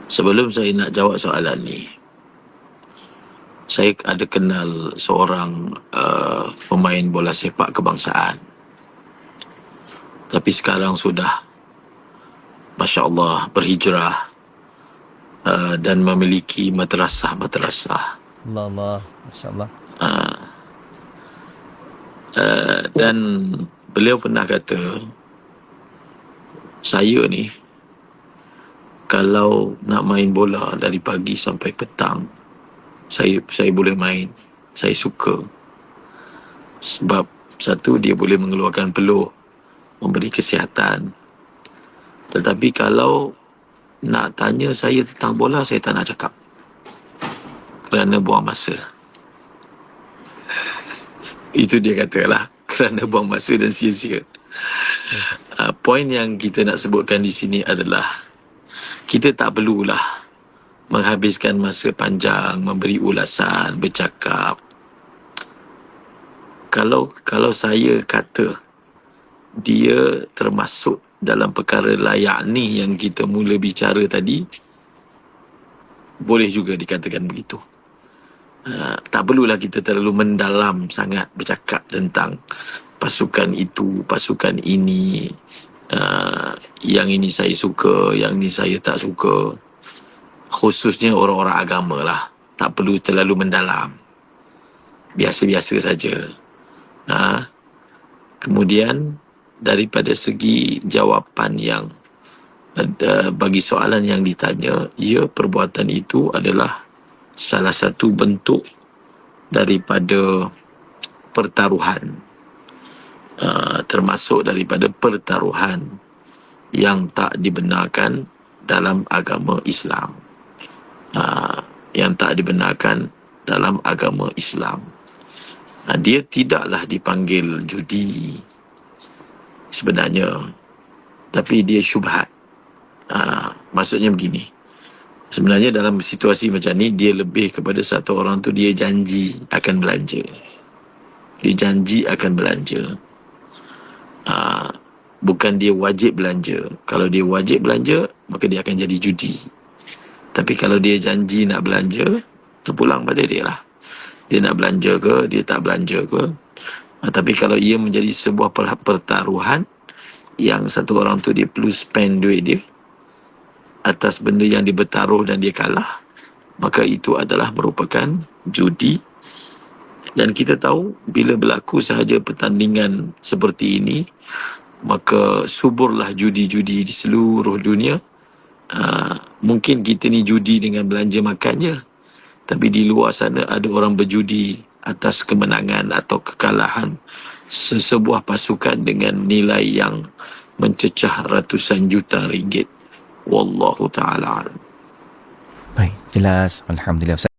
Sebelum saya nak jawab soalan ni, saya ada kenal seorang pemain bola sepak kebangsaan. Tapi sekarang sudah, Masya Allah, berhijrah dan memiliki madrasah-madrasah. Allah, Masya Allah. Dan beliau pernah kata, saya ni, kalau nak main bola dari pagi sampai petang, saya boleh main. Saya suka. Sebab satu, dia boleh mengeluarkan peluh, memberi kesihatan. Tetapi kalau nak tanya saya tentang bola, saya tak nak cakap, kerana buang masa. Itu dia katalah, kerana buang masa dan sia-sia. Poin yang kita nak sebutkan di sini adalah, kita tak perlulah menghabiskan masa panjang memberi ulasan, bercakap. Kalau saya kata dia termasuk dalam perkara layak ni yang kita mula bicara tadi, boleh juga dikatakan begitu. Tak perlulah kita terlalu mendalam sangat bercakap tentang pasukan itu, pasukan ini, yang ini saya suka, yang ini saya tak suka. Khususnya orang-orang agama lah, tak perlu terlalu mendalam, biasa-biasa saja. Kemudian daripada segi jawapan yang bagi soalan yang ditanya, ya, perbuatan itu adalah salah satu bentuk daripada pertaruhan, termasuk daripada pertaruhan yang tak dibenarkan dalam agama Islam. Yang tak dibenarkan dalam agama Islam. Dia tidaklah dipanggil judi sebenarnya, tapi dia syubhat. Maksudnya begini, sebenarnya dalam situasi macam ni, dia lebih kepada satu orang tu dia janji akan belanja. Dia janji akan belanja. Bukan dia wajib belanja. Kalau dia wajib belanja, maka dia akan jadi judi. Tapi kalau dia janji nak belanja, terpulang pada dia lah. Dia nak belanja ke, dia tak belanja ke. Tapi kalau ia menjadi sebuah pertaruhan, yang satu orang tu dia perlu spend duit dia atas benda yang dia bertaruh dan dia kalah, maka itu adalah merupakan judi. Dan kita tahu, bila berlaku sahaja pertandingan seperti ini, maka suburlah judi-judi di seluruh dunia. Mungkin kita ni judi dengan belanja makan je, tapi di luar sana ada orang berjudi atas kemenangan atau kekalahan sesebuah pasukan dengan nilai yang mencecah ratusan juta ringgit. Wallahu ta'ala. Baik, jelas. Alhamdulillah.